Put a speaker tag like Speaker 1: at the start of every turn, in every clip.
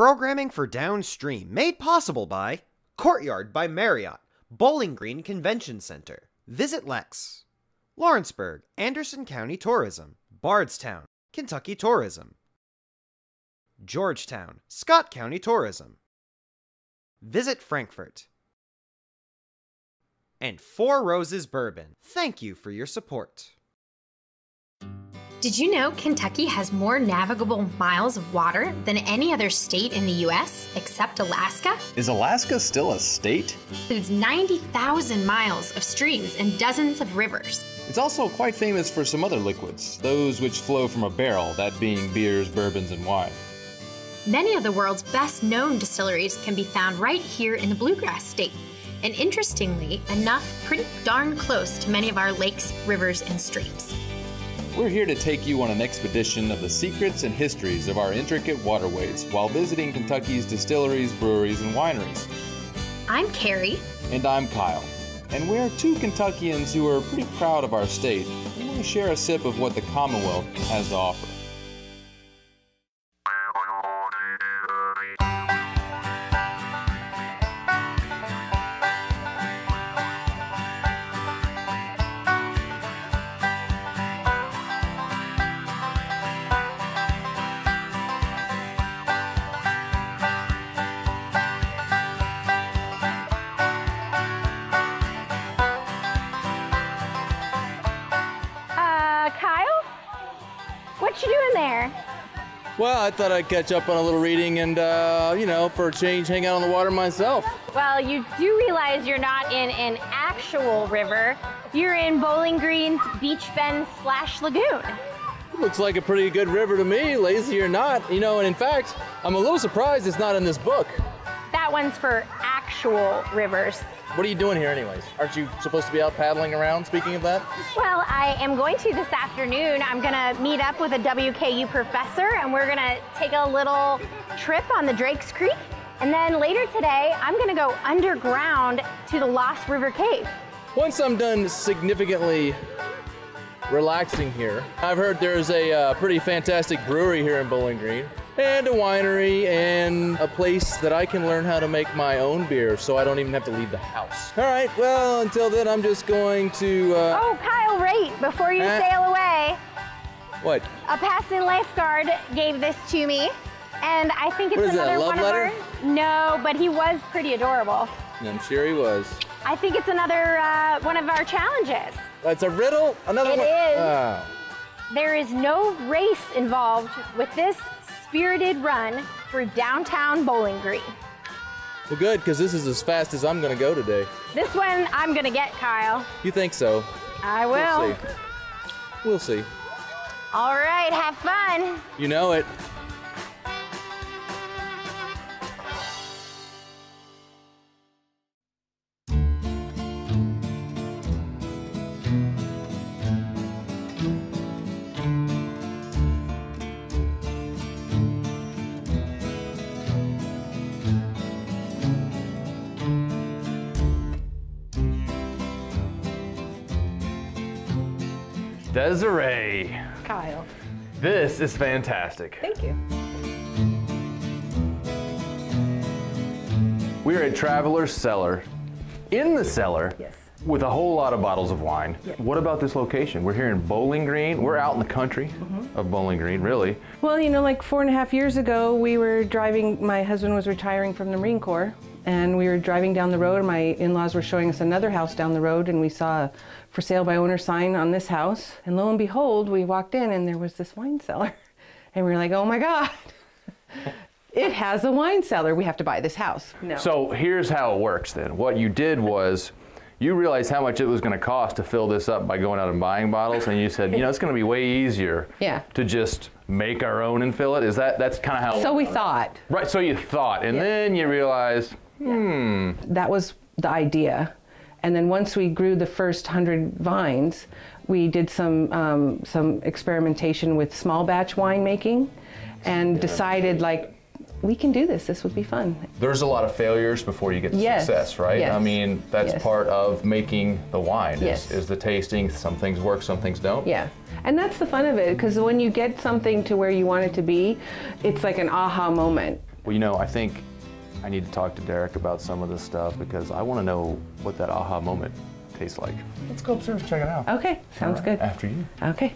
Speaker 1: Programming for Downstream made possible by Courtyard by Marriott, Bowling Green Convention Center, Visit Lex, Lawrenceburg, Anderson County Tourism, Bardstown, Kentucky Tourism, Georgetown, Scott County Tourism, Visit Frankfurt, and Four Roses Bourbon. Thank you for your support.
Speaker 2: Did you know Kentucky has more navigable miles of water than any other state in the U.S. except Alaska?
Speaker 3: Is Alaska still a state?
Speaker 2: It's 90,000 miles of streams and dozens of rivers.
Speaker 3: It's also quite famous for some other liquids, those which flow from a barrel, that being beers, bourbons, and wine.
Speaker 2: Many of the world's best-known distilleries can be found right here in the Bluegrass State, and interestingly enough, pretty darn close to many of our lakes, rivers, and streams.
Speaker 3: We're here to take you on an expedition of the secrets and histories of our intricate waterways while visiting Kentucky's distilleries, breweries, and wineries.
Speaker 2: I'm Carrie.
Speaker 3: And I'm Kyle. And we're two Kentuckians who are pretty proud of our state and want to share a sip of what the Commonwealth has to offer.
Speaker 4: What you doing there?
Speaker 3: Well, I thought I'd catch up on a little reading and, you know, for a change, hang out on the water myself.
Speaker 4: Well, you do realize you're not in an actual river. You're in Bowling Green's Beach Bend Splash Lagoon.
Speaker 3: Looks like a pretty good river to me, lazy or not. You know, and in fact, I'm a little surprised it's not in this book.
Speaker 4: That one's for actual rivers.
Speaker 3: What are you doing here anyways? Aren't you supposed to be out paddling around, speaking of that?
Speaker 4: Well, I am going to this afternoon. I'm gonna meet up with a WKU professor and we're gonna take a little trip on the Drakes Creek. And then later today, I'm gonna go underground to the Lost River Cave.
Speaker 3: Once I'm done significantly relaxing here, I've heard there's a pretty fantastic brewery here in Bowling Green, and a winery, and a place that I can learn how to make my own beer so I don't even have to leave the house. All right, well, until then, I'm just going to...
Speaker 4: Oh, Kyle, wait, before you sail away.
Speaker 3: What?
Speaker 4: A passing lifeguard gave this to me, and I think it's another one of our... No, but he was pretty adorable.
Speaker 3: I'm sure he was.
Speaker 4: I think it's another one of our challenges.
Speaker 3: It's a riddle? Another one?
Speaker 4: It is. Oh. There is no race involved with this spirited run through downtown Bowling Green.
Speaker 3: Well, good, because this is as fast as I'm going to go today.
Speaker 4: This one I'm going to get, Kyle.
Speaker 3: You think so?
Speaker 4: I will.
Speaker 3: We'll see. We'll see.
Speaker 4: All right, have fun.
Speaker 3: You know it.
Speaker 5: Desiree.
Speaker 6: Kyle.
Speaker 5: This is fantastic.
Speaker 6: Thank you.
Speaker 5: We're at Traveler's Cellar. In the cellar,
Speaker 6: Yes.
Speaker 5: with a whole lot of bottles of wine.
Speaker 6: Yes.
Speaker 5: What about this location? We're here in Bowling Green. We're out in the country of Bowling Green, really.
Speaker 6: Well, you know, like 4.5 years ago, we were driving, my husband was retiring from the Marine Corps, and we were driving down the road, and my in-laws were showing us another house down the road, and we saw a for sale by owner sign on this house. And lo and behold, we walked in and there was this wine cellar. And we were like, oh my God, it has a wine cellar. We have to buy this house. No.
Speaker 5: So here's how it works then. What you did was, you realized how much it was going to cost to fill this up by going out and buying bottles, and you said, you know, it's going to be way easier to just make our own and fill it. Is that's kind of how?
Speaker 6: So we thought.
Speaker 5: Right, so you thought, and then you realized,
Speaker 6: That was the idea. And then once we grew the first 100 vines, we did some experimentation with small batch winemaking and decided, like, we can do this. This would be fun.
Speaker 5: There's a lot of failures before you get to success, right?
Speaker 6: Yes.
Speaker 5: I mean, that's part of making the wine, is the tasting. Some things work, some things don't.
Speaker 6: Yeah. And that's the fun of it, because when you get something to where you want it to be, it's like an aha moment.
Speaker 5: Well, you know, I think I need to talk to Derek about some of this stuff because I want to know what that aha moment tastes like. Let's go upstairs and check it out.
Speaker 6: Okay, sounds good.
Speaker 5: After you.
Speaker 6: Okay.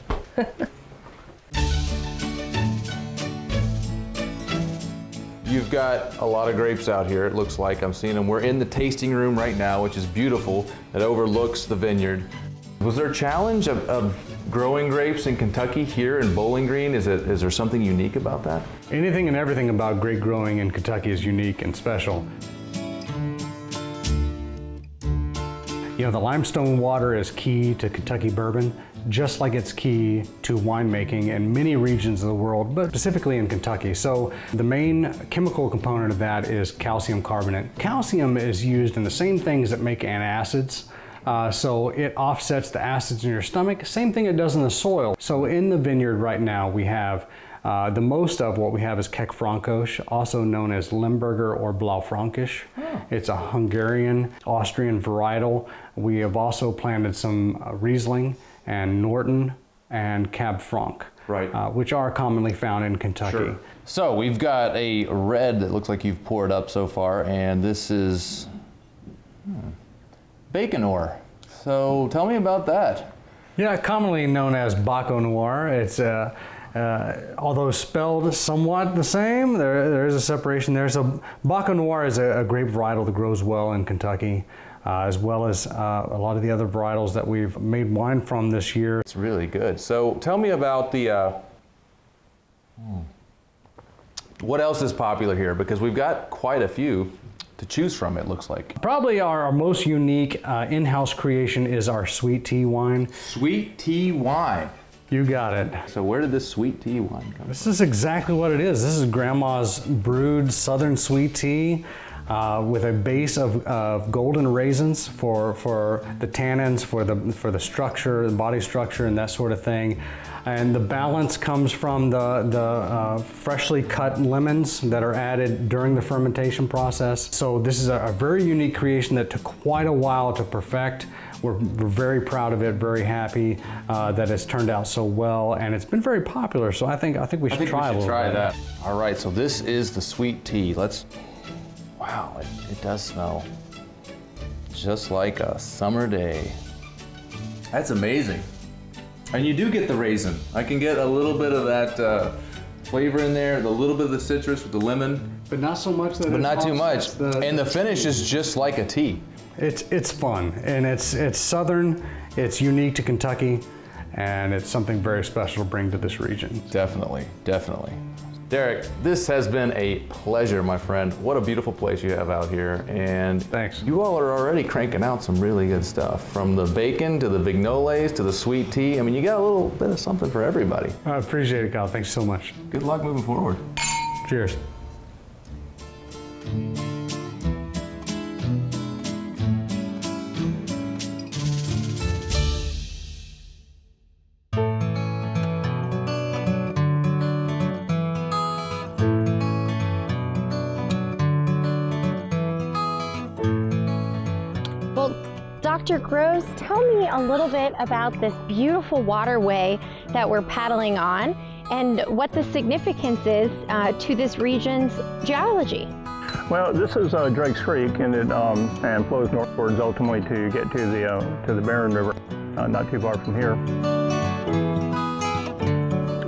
Speaker 5: You've got a lot of grapes out here, it looks like. I'm seeing them. We're in the tasting room right now, which is beautiful. It overlooks the vineyard. Was there a challenge of growing grapes in Kentucky here in Bowling Green? Is there something unique about that?
Speaker 7: Anything and everything about grape growing in Kentucky is unique and special. You know, the limestone water is key to Kentucky bourbon, just like it's key to winemaking in many regions of the world, but specifically in Kentucky. So the main chemical component of that is calcium carbonate. Calcium is used in the same things that make antacids. So it offsets the acids in your stomach, same thing it does in the soil. So in the vineyard right now we have the most of what we have is Keck Frankos, also known as Limburger or Blaufränkisch. Oh. It's a Hungarian, Austrian varietal. We have also planted some Riesling and Norton and Cab Franc, right. Which are commonly found in Kentucky.
Speaker 5: Sure. So we've got a red that looks like you've poured up so far, and this is Bacon Noir. So tell me about that.
Speaker 7: Yeah, commonly known as Baco Noir. It's although spelled somewhat the same, there is a separation there. So Baco Noir is a grape varietal that grows well in Kentucky, as well as a lot of the other varietals that we've made wine from this year.
Speaker 5: It's really good. So tell me about the, what else is popular here? Because we've got quite a few to choose from, it looks like.
Speaker 7: Probably our most unique in-house creation is our sweet tea wine.
Speaker 5: Sweet tea wine.
Speaker 7: You got it.
Speaker 5: So where did this sweet tea wine come from?
Speaker 7: This is exactly what it is. This is Grandma's brewed southern sweet tea with a base of golden raisins for the tannins, for the structure, the body structure, and that sort of thing. And the balance comes from the freshly cut lemons that are added during the fermentation process. So this is a very unique creation that took quite a while to perfect. We're very proud of it, very happy that it's turned out so well, and it's been very popular. So I think we should try a little bit.
Speaker 5: That. All right, so this is the sweet tea. Wow, it does smell just like a summer day. That's amazing. And you do get the raisin. I can get a little bit of that flavor in there, a little bit of the citrus with the lemon.
Speaker 7: But not so much that.
Speaker 5: But not too much. And the finish is just like a tea.
Speaker 7: It's fun, and it's southern, it's unique to Kentucky, and it's something very special to bring to this region.
Speaker 5: Definitely, definitely. Derek, this has been a pleasure, my friend. What a beautiful place you have out here, and
Speaker 7: thanks.
Speaker 5: You all are already cranking out some really good stuff, from the bacon to the vignoles to the sweet tea. I mean, you got a little bit of something for everybody.
Speaker 7: I appreciate it, Kyle. Thanks so much.
Speaker 5: Good luck moving forward.
Speaker 7: Cheers.
Speaker 4: Dr. Groves, tell me a little bit about this beautiful waterway that we're paddling on and what the significance is to this region's geology.
Speaker 8: Well, this is Drake's Creek, and it and flows northwards ultimately to get to the Barren River, not too far from here.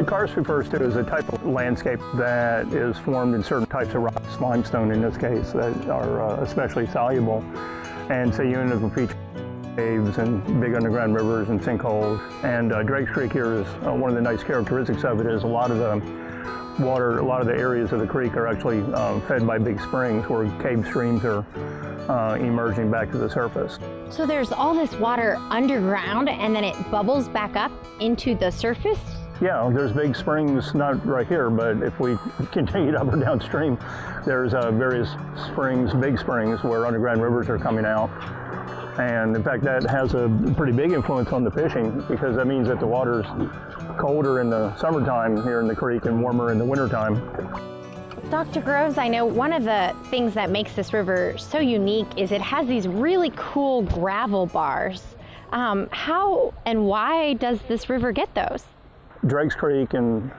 Speaker 8: Karst refers to as a type of landscape that is formed in certain types of rocks, limestone in this case, that are especially soluble. And so you end up with featuring caves and big underground rivers and sinkholes. And Drake's Creek here is one of the nice characteristics of it is a lot of the water, a lot of the areas of the creek are actually fed by big springs where cave streams are emerging back to the surface.
Speaker 4: So there's all this water underground and then it bubbles back up into the surface?
Speaker 8: Yeah, there's big springs, not right here, but if we continue up or downstream, there's various springs, big springs, where underground rivers are coming out. And in fact, that has a pretty big influence on the fishing, because that means that the water's colder in the summertime here in the creek and warmer in the wintertime.
Speaker 4: Dr. Groves, I know one of the things that makes this river so unique is it has these really cool gravel bars. How and why does this river get those?
Speaker 8: Drake's Creek and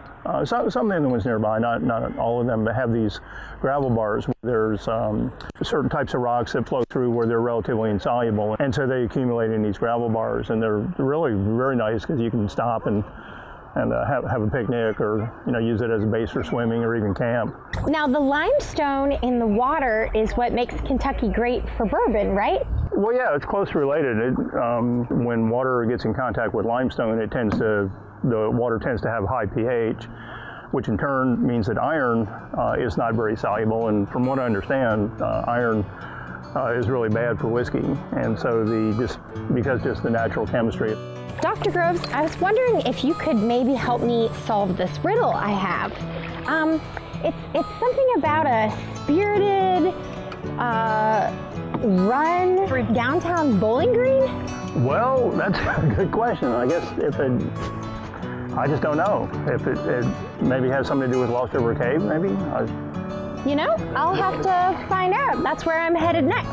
Speaker 8: Some of the ones nearby, not all of them, but have these gravel bars. There's certain types of rocks that flow through where they're relatively insoluble, and so they accumulate in these gravel bars, and they're really very nice because you can stop and have a picnic, or use it as a base for swimming or even camp.
Speaker 4: Now the limestone in the water is what makes Kentucky great for bourbon, right?
Speaker 8: Well, yeah, it's closely related. When water gets in contact with limestone, the water tends to have high pH, which in turn means that iron is not very soluble. And from what I understand, iron is really bad for whiskey. And so because the natural chemistry.
Speaker 4: Dr. Groves, I was wondering if you could maybe help me solve this riddle I have. It's something about a spirited run for downtown Bowling Green? Well,
Speaker 8: that's a good question. I guess I just don't know. If it maybe has something to do with Lost River Cave, maybe?
Speaker 4: I'll have to find out. That's where I'm headed next.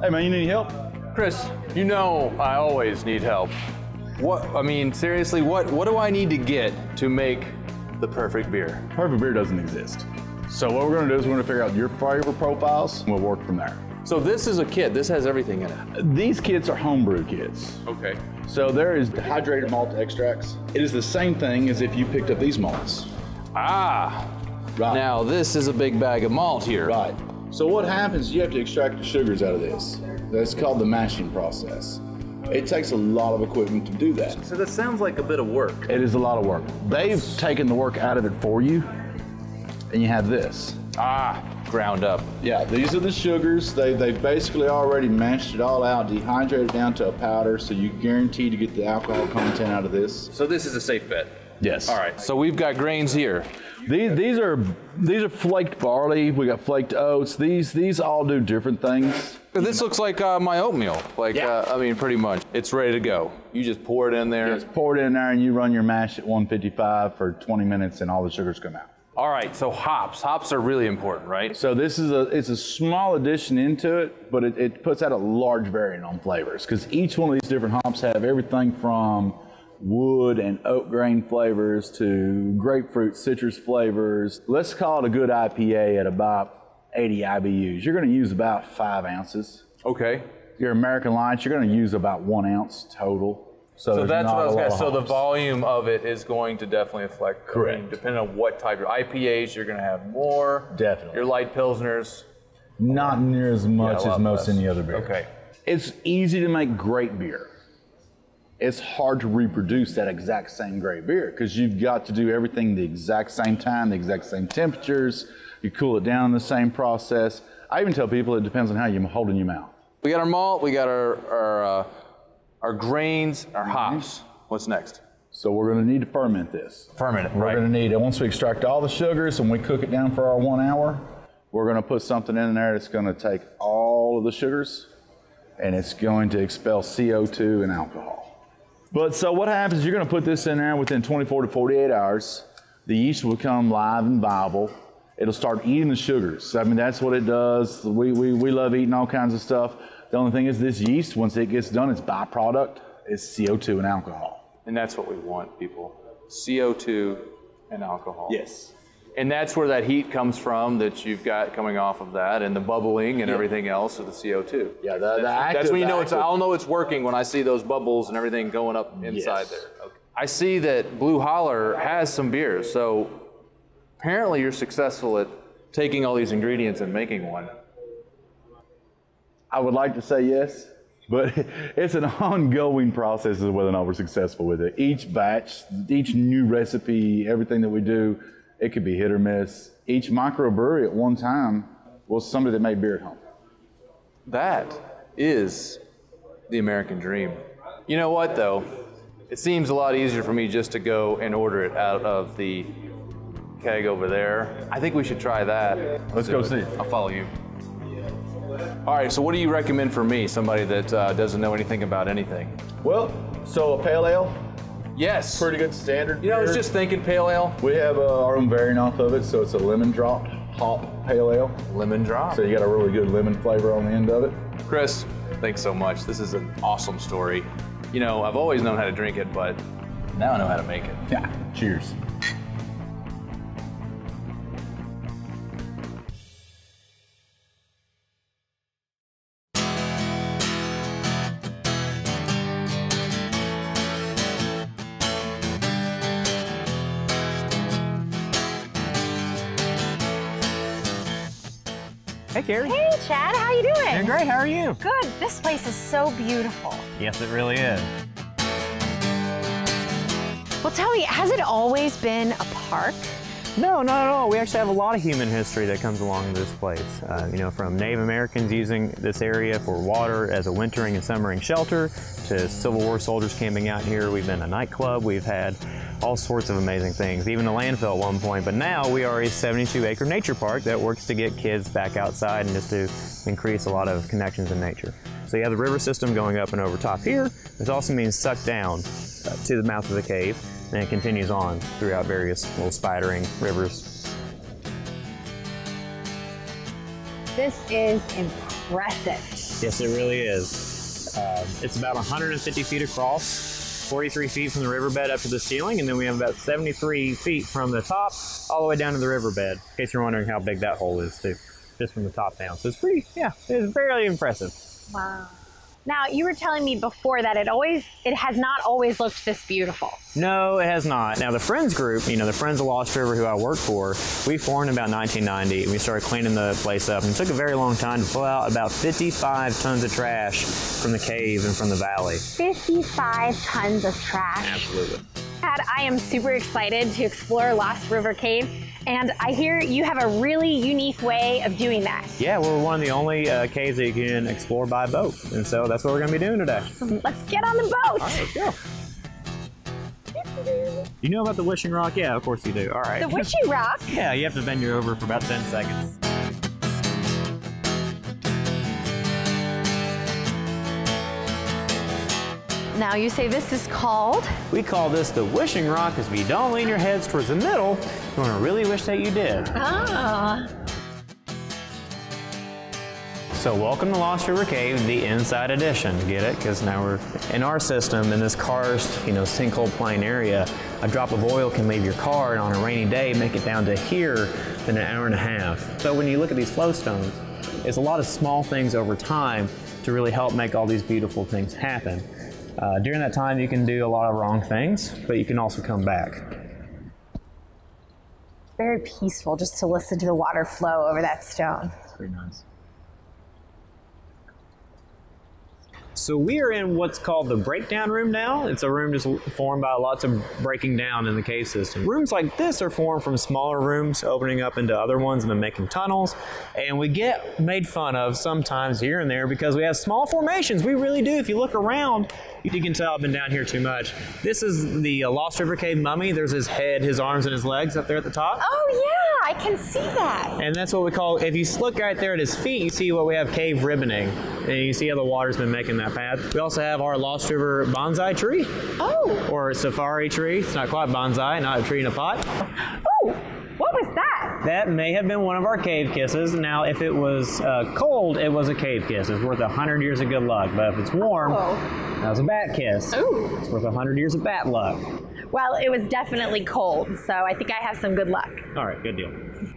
Speaker 9: Hey man, you need help?
Speaker 5: Chris, I always need help. Seriously, what do I need to get to make the perfect beer?
Speaker 9: Perfect beer doesn't exist. So what we're gonna do is we're gonna figure out your flavor profiles, and we'll work from there.
Speaker 5: So this is a kit, this has everything in it.
Speaker 9: These kits are homebrew kits.
Speaker 5: Okay.
Speaker 9: So there is dehydrated malt extracts. It is the same thing as if you picked up these malts.
Speaker 5: Ah,
Speaker 9: right.
Speaker 5: Now this is a big bag of malt here.
Speaker 9: Right. So what happens, you have to extract the sugars out of this. That's called the mashing process. It takes a lot of equipment to do that.
Speaker 5: So that sounds like a bit of work.
Speaker 9: It is a lot of work. They've taken the work out of it for you, and you have this.
Speaker 5: Ah, ground up.
Speaker 9: Yeah, these are the sugars. They've basically already mashed it all out, dehydrated it down to a powder, so you guarantee to get the alcohol content out of this.
Speaker 5: So this is a safe bet?
Speaker 9: Yes.
Speaker 5: All right, so we've got grains here.
Speaker 9: These are flaked barley. We got flaked oats. These all do different things.
Speaker 5: This looks like my oatmeal. Pretty much. It's ready to go. You just pour it in there.
Speaker 9: Just pour it in there, and you run your mash at 155 for 20 minutes, and all the sugars come out.
Speaker 5: All right. So hops. Hops are really important, right?
Speaker 9: So this is it's a small addition into it, but it puts out a large variant on flavors, because each one of these different hops have everything from wood and oat grain flavors to grapefruit citrus flavors. Let's call it a good IPA at about 80 IBUs. You're going to use about 5 ounces.
Speaker 5: Okay.
Speaker 9: Your American Lights, you're going to use about 1 ounce total.
Speaker 5: So that's what I was going to say. So the volume of it is going to definitely affect.
Speaker 9: Correct.
Speaker 5: Depending on what type of IPAs, you're going to have more.
Speaker 9: Definitely.
Speaker 5: Your light pilsners.
Speaker 9: Not near as much as most any other beer.
Speaker 5: Okay.
Speaker 9: It's easy to make great beer. It's hard to reproduce that exact same great beer because you've got to do everything the exact same time, the exact same temperatures. You cool it down in the same process. I even tell people it depends on how you hold in your mouth.
Speaker 5: We got our malt, we got our grains, our hops. What's next?
Speaker 9: So we're going to need to ferment this.
Speaker 5: Ferment it,
Speaker 9: right. We're going to need it. Once we extract all the sugars and we cook it down for our 1 hour, we're going to put something in there that's going to take all of the sugars and it's going to expel CO2 and alcohol. But so what happens is you're going to put this in there within 24 to 48 hours. The yeast will become live and viable. It'll start eating the sugars. I mean, that's what it does. We love eating all kinds of stuff. The only thing is this yeast, once it gets done, its byproduct is CO2 and alcohol.
Speaker 5: And that's what we want, people. CO2 and alcohol.
Speaker 9: Yes.
Speaker 5: And that's where that heat comes from that you've got coming off of that, and the bubbling and everything else of the CO2.
Speaker 9: Yeah,
Speaker 5: that's when you know I'll know it's working when I see those bubbles and everything going up inside there. Okay. I see that Blue Holler has some beers, so apparently you're successful at taking all these ingredients and making one.
Speaker 9: I would like to say yes, but it's an ongoing process as to whether or not we're successful with it. Each batch, each new recipe, everything that we do, it could be hit or miss. Each microbrewery at one time was somebody that made beer at home.
Speaker 5: That is the American dream. You know what though? It seems a lot easier for me just to go and order it out of the keg over there. I think we should try that.
Speaker 9: Let's go see.
Speaker 5: I'll follow you. All right, so what do you recommend for me, somebody that doesn't know anything about anything?
Speaker 9: Well, so a pale ale,
Speaker 5: Yes.
Speaker 9: pretty good standard.
Speaker 5: You know, I was
Speaker 9: beer.
Speaker 5: just thinking pale ale.
Speaker 9: We have our own variant off of it, so it's a lemon dropped hop pale ale.
Speaker 5: Lemon drop.
Speaker 9: So you got a really good lemon flavor on the end of it.
Speaker 5: Chris, thanks so much. This is an awesome story. You know, I've always known how to drink it, but now I know how to make it.
Speaker 9: Yeah. Cheers.
Speaker 10: Hey, Carrie.
Speaker 4: Hey, Chad, how you doing?
Speaker 10: Doing great, how are you?
Speaker 4: Good. This place is so beautiful.
Speaker 10: Yes, it really is.
Speaker 4: Well, tell me, has it always been a park?
Speaker 10: No, not at all. We actually have a lot of human history that comes along this place. You know, from Native Americans using this area for water as a wintering and summering shelter, to Civil War soldiers camping out here. We've been a nightclub. We've had all sorts of amazing things, even a landfill at one point. But now we are a 72-acre nature park that works to get kids back outside and just to increase a lot of connections in nature. So you have the river system going up and over top here. This also means sucked down to the mouth of the cave, and it continues on throughout various little spidering rivers.
Speaker 4: This is impressive.
Speaker 10: Yes, it really is. It's about 150 feet across, 43 feet from the riverbed up to the ceiling, and then we have about 73 feet from the top all the way down to the riverbed, in case you're wondering how big that hole is too, just from the top down. So it's pretty, yeah, it's fairly impressive.
Speaker 4: Wow. Now, you were telling me before that it has not always looked this beautiful.
Speaker 10: No, it has not. Now, the Friends group, you know, the Friends of Lost River who I work for, we formed in about 1990, and we started cleaning the place up, and it took a very long time to pull out about 55 tons of trash from the cave and from the valley.
Speaker 4: 55 tons of trash.
Speaker 10: Absolutely.
Speaker 4: Chad, I am super excited to explore Lost River Cave, and I hear you have a really unique way of doing that.
Speaker 10: Yeah, we're one of the only caves that you can explore by boat, and so that's what we're going to be doing today.
Speaker 4: So let's get on the boat.
Speaker 10: All right, let's go. You know about the Wishing Rock? Yeah, of course you do. All right.
Speaker 4: The Wishing Rock?
Speaker 10: Yeah, you have to bend you over for about 10 seconds.
Speaker 4: Now you say this is called?
Speaker 10: We call this the Wishing Rock because if you don't lean your heads towards the middle, you're going to really wish that you did.
Speaker 4: Ah.
Speaker 10: So welcome to Lost River Cave, the Inside Edition. Get it? Because now we're in our system, in this karst, you know, sinkhole plain area. A drop of oil can leave your car, and on a rainy day, make it down to here in an hour and a half. So when you look at these flow stones, it's a lot of small things over time to really help make all these beautiful things happen. During that time, you can do a lot of wrong things, but you can also come back.
Speaker 4: It's very peaceful just to listen to the water flow over that stone.
Speaker 10: It's pretty nice. So we are in what's called the breakdown room now. It's a room just formed by lots of breaking down in the cave system. Rooms like this are formed from smaller rooms opening up into other ones and then making tunnels. And we get made fun of sometimes here and there because we have small formations. We really do. If you look around, you can tell I've been down here too much. This is the Lost River Cave mummy. There's his head, his arms, and his legs up there at the top.
Speaker 4: Oh yeah, I can see that.
Speaker 10: And that's what we call, if you look right there at his feet, you see what we have cave ribboning. And you see how the water's been making that path. We also have our Lost River bonsai tree.
Speaker 4: Oh.
Speaker 10: Or a safari tree. It's not quite bonsai, not a tree in a pot.
Speaker 4: Oh, what was that?
Speaker 10: That may have been one of our cave kisses. Now, if it was cold, it was a cave kiss. It's worth 100 years of good luck. But if it's warm, that was a bat kiss.
Speaker 4: Ooh.
Speaker 10: It's worth 100 years of bat luck.
Speaker 4: Well, it was definitely cold, so I think I have some good luck.
Speaker 10: All right, good deal.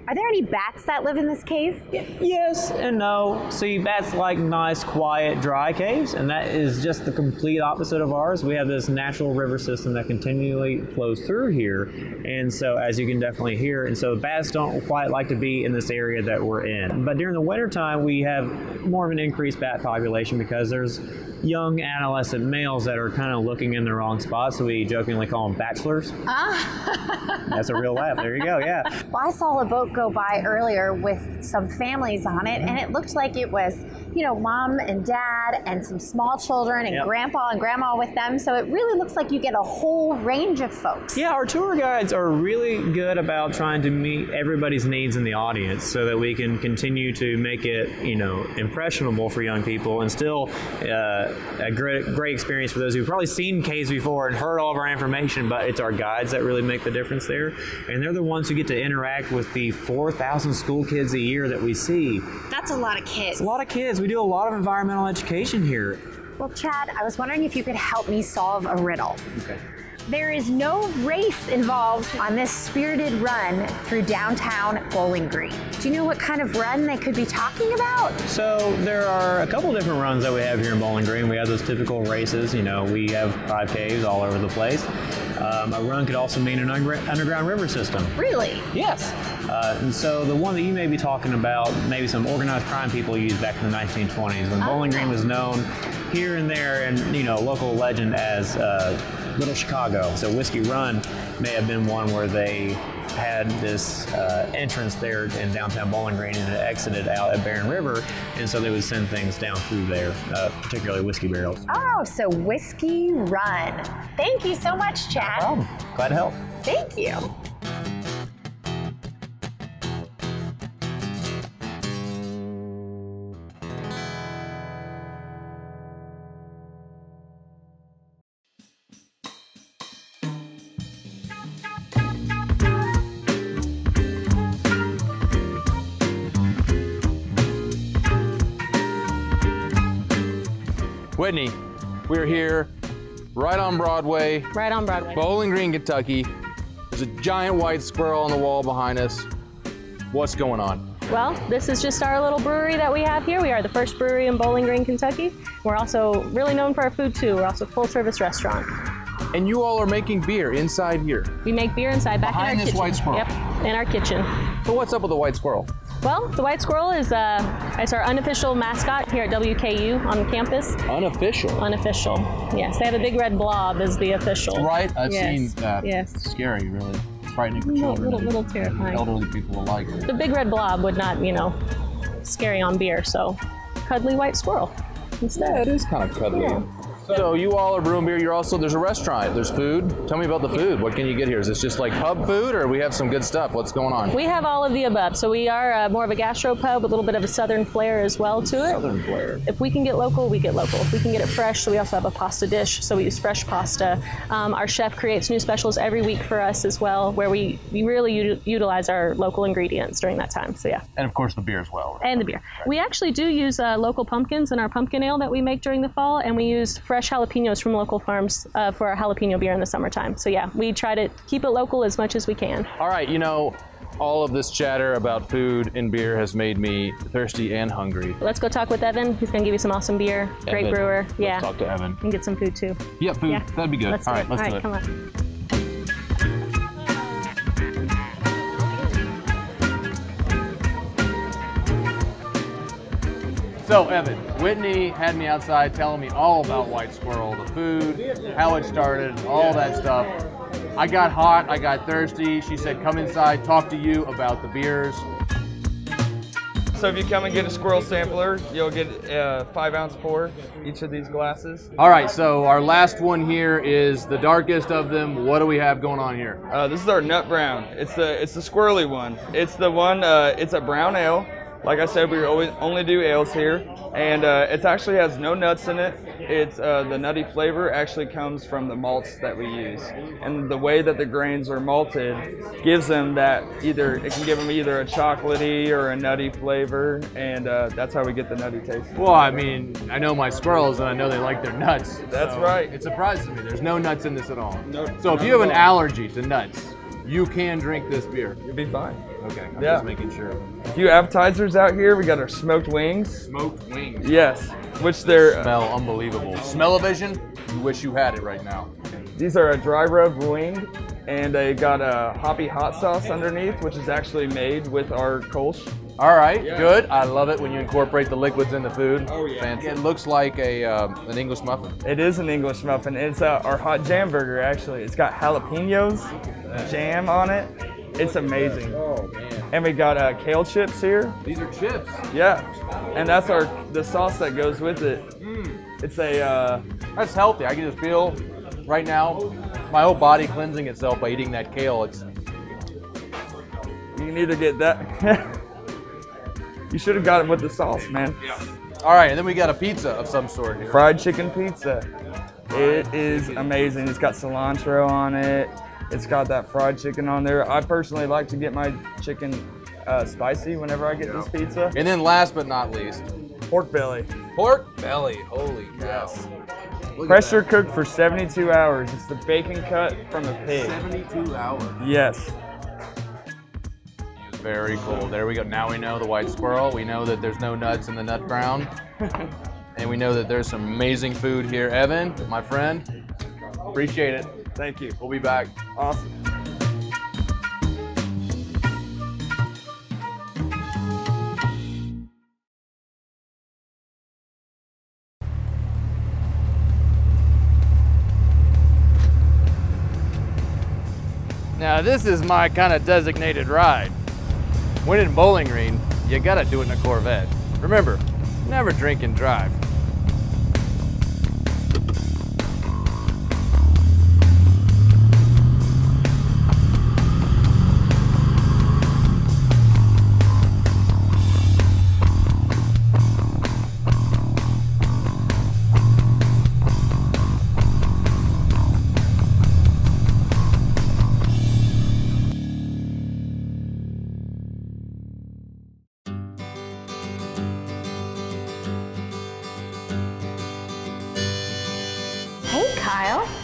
Speaker 4: Are there any bats that live in this cave?
Speaker 10: Yes and no. See, bats like nice, quiet, dry caves, and that is just the complete opposite of ours. We have this natural river system that continually flows through here, and so as you can definitely hear, and so bats don't quite like to be in this area that we're in. But during the wintertime, we have more of an increased bat population because there's young adolescent males that are kind of looking in the wrong spot, so we jokingly call them bachelors.
Speaker 4: Ah.
Speaker 10: That's a real laugh. There you go, yeah.
Speaker 4: Well, I saw a boat go by earlier with some families on it, and it looked like it was you know, mom and dad and some small children and grandpa and grandma with them. So it really looks like you get a whole range of folks.
Speaker 10: Yeah, our tour guides are really good about trying to meet everybody's needs in the audience so that we can continue to make it, you know, impressionable for young people and still a great experience for those who've probably seen caves before and heard all of our information, but it's our guides that really make the difference there. And they're the ones who get to interact with the 4,000 school kids a year that we see.
Speaker 4: That's a lot of kids.
Speaker 10: It's a lot of kids. We do a lot of environmental education here.
Speaker 4: Well, Chad, I was wondering if you could help me solve a riddle.
Speaker 10: Okay.
Speaker 4: There is no race involved on this spirited run through downtown Bowling Green. Do you know what kind of run they could be talking about?
Speaker 10: So there are a couple different runs that we have here in Bowling Green. We have those typical races. You know, we have 5Ks all over the place. A run could also mean an underground river system.
Speaker 4: Really?
Speaker 10: Yes. And so the one that you may be talking about, maybe some organized crime people used back in the 1920s when Bowling Green was known here and there and, you know, local legend as Little Chicago. So Whiskey Run may have been one where they had this entrance there in downtown Bowling Green and it exited out at Barren River, and so they would send things down through there, particularly whiskey barrels.
Speaker 4: Oh, so Whiskey Run. Thank you so much, Chad.
Speaker 10: No problem. Glad to help.
Speaker 4: Thank you.
Speaker 3: Whitney, we're here right on Broadway.
Speaker 11: Right on Broadway.
Speaker 3: Bowling Green, Kentucky. There's a giant white squirrel on the wall behind us. What's going on?
Speaker 11: Well, this is just our little brewery that we have here. We are the first brewery in Bowling Green, Kentucky. We're also really known for our food too. We're also a full service restaurant.
Speaker 3: And you all are making beer inside here.
Speaker 11: We make beer inside back
Speaker 3: behind
Speaker 11: in our
Speaker 3: this
Speaker 11: kitchen.
Speaker 3: white squirrel.
Speaker 11: Yep, in our kitchen.
Speaker 3: So what's up with the white squirrel?
Speaker 11: Well, the white squirrel is it's our unofficial mascot here at WKU on campus.
Speaker 3: Unofficial?
Speaker 11: Unofficial, yes. They have a big red blob as the official.
Speaker 3: Right, I've
Speaker 11: yes.
Speaker 3: seen that.
Speaker 11: Yes.
Speaker 3: It's scary, really. It's frightening for children.
Speaker 11: Little terrifying.
Speaker 3: Elderly people alike.
Speaker 11: The big red blob would not, you know, scary on beer, so cuddly white squirrel instead.
Speaker 3: Yeah, it is kind of cuddly. Yeah. So you all are brewing beer. You're also, there's a restaurant. There's food. Tell me about the food. What can you get here? Is this just like pub food, or we have some good stuff? What's going on?
Speaker 11: We have all of the above. So we are more of a gastro pub with a little bit of a southern flair as well to it.
Speaker 3: Southern flair.
Speaker 11: If we can get local, we get local. If we can get it fresh, so we also have a pasta dish. So we use fresh pasta. Our chef creates new specials every week for us as well, where we really utilize our local ingredients during that time. So yeah.
Speaker 3: And of course the beer as well. Right?
Speaker 11: And the beer. Right. We actually do use local pumpkins in our pumpkin ale that we make during the fall, and we use fresh jalapenos from local farms for our jalapeno beer in the summertime. So yeah, we try to keep it local as much as we can.
Speaker 3: All right, you know, all of this chatter about food and beer has made me thirsty and hungry.
Speaker 11: Let's go talk with Evan. He's gonna give you some awesome beer. Great brewer.
Speaker 3: Let's talk to Evan.
Speaker 11: And get some food too.
Speaker 3: Yeah, food. Yeah. That'd be good.
Speaker 11: Let's
Speaker 3: all right, let's do it.
Speaker 11: Come on.
Speaker 3: So, Evan, Whitney had me outside telling me all about White Squirrel, the food, how it started, all that stuff. I got hot, I got thirsty. She said, come inside, talk to you about the beers.
Speaker 12: So if you come and get a Squirrel sampler, you'll get a 5-ounce pour, each of these glasses.
Speaker 3: All right, so our last one here is the darkest of them. What do we have going on here?
Speaker 12: This is our Nut Brown. It's the squirrely one. It's the one, it's a brown ale. Like I said, we only do ales here, and it actually has no nuts in it. It's the nutty flavor actually comes from the malts that we use, and the way that the grains are malted gives them that it can give them either a chocolatey or a nutty flavor, and that's how we get the nutty taste.
Speaker 3: Well, I mean, I know my squirrels, and I know they like their nuts.
Speaker 12: That's right.
Speaker 3: It surprises me. There's no nuts in this at all.
Speaker 12: No.
Speaker 3: So if you have an allergy to nuts, you can drink this beer.
Speaker 12: You'll be fine.
Speaker 3: Okay, I'm just making sure.
Speaker 12: A few appetizers out here. We got our smoked wings.
Speaker 3: Smoked wings?
Speaker 12: Yes, which they're...
Speaker 3: Smell unbelievable. Smell-o-vision? You wish you had it right now.
Speaker 12: These are a dry rub wing, and they got a hoppy hot sauce underneath, which is actually made with our Kolsch.
Speaker 3: All right, good. I love it when you incorporate the liquids in the food.
Speaker 12: Oh, yeah.
Speaker 3: Fantastic. It looks like an English muffin.
Speaker 12: It is an English muffin. It's our hot jam burger, actually. It's got jalapenos, jam on it. It's amazing.
Speaker 3: Oh, man.
Speaker 12: And we got kale chips here.
Speaker 3: These are chips?
Speaker 12: Yeah, and that's the sauce that goes with it. It's a...
Speaker 3: That's healthy. I can just feel right now my whole body cleansing itself by eating that kale.
Speaker 12: You need to get that. You should have got it with the sauce, man.
Speaker 3: Yeah. All right, and then we got a pizza of some sort here.
Speaker 12: Fried chicken pizza. It is amazing. It's got cilantro on it. It's got that fried chicken on there. I personally like to get my chicken spicy whenever I get this pizza.
Speaker 3: And then last but not least,
Speaker 12: pork belly.
Speaker 3: Pork belly, holy cow.
Speaker 12: Yes. Pressure cooked for 72 hours. It's the bacon cut from a pig.
Speaker 3: 72 hours?
Speaker 12: Yes.
Speaker 3: Very cool. There we go. Now we know the white squirrel. We know that there's no nuts in the nut brown. And we know that there's some amazing food here. Evan, my friend, appreciate it.
Speaker 12: Thank you.
Speaker 3: We'll be back.
Speaker 12: Awesome.
Speaker 3: Now this is my kind of designated ride. When in Bowling Green, you gotta do it in a Corvette. Remember, never drink and drive.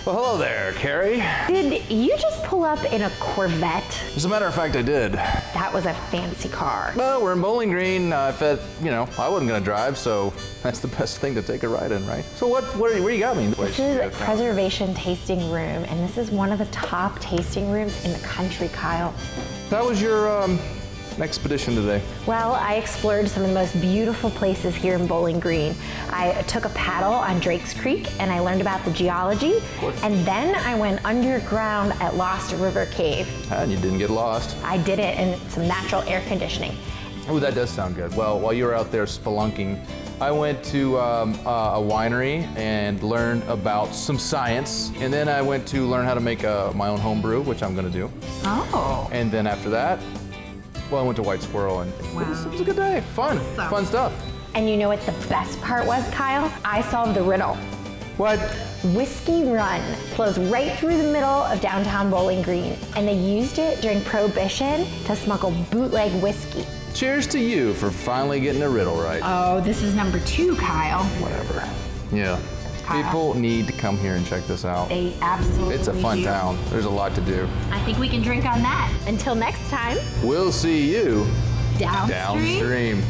Speaker 3: Well, hello there, Carrie.
Speaker 4: Did you just pull up in a Corvette?
Speaker 3: As a matter of fact, I did.
Speaker 4: That was a fancy car.
Speaker 3: Well, we're in Bowling Green. I wasn't gonna drive, so that's the best thing to take a ride in, right? So where you got me?
Speaker 4: This is a preservation tasting room, and this is one of the top tasting rooms in the country, Kyle.
Speaker 3: That was your expedition today?
Speaker 4: Well, I explored some of the most beautiful places here in Bowling Green. I took a paddle on Drake's Creek and I learned about the geology, and then I went underground at Lost River Cave.
Speaker 3: And you didn't get lost.
Speaker 4: I did it in some natural air conditioning.
Speaker 3: Oh, that does sound good. Well, while you were out there spelunking, I went to a winery and learned about some science, and then I went to learn how to make my own home brew, which I'm gonna do.
Speaker 4: Oh.
Speaker 3: And then after that, well, I went to White Squirrel, and it was a good day. Fun stuff.
Speaker 4: And you know what the best part was, Kyle? I solved the riddle.
Speaker 3: What?
Speaker 4: Whiskey Run flows right through the middle of downtown Bowling Green, and they used it during Prohibition to smuggle bootleg whiskey.
Speaker 3: Cheers to you for finally getting a riddle right.
Speaker 4: Oh, this is number 2, Kyle.
Speaker 3: Whatever. Yeah.
Speaker 4: Kyle.
Speaker 3: People need to come here and check this out.
Speaker 4: They absolutely
Speaker 3: It's a fun town. There's a lot to do.
Speaker 4: I think we can drink on that. Until next time.
Speaker 3: We'll see you
Speaker 4: Downstream.
Speaker 3: downstream.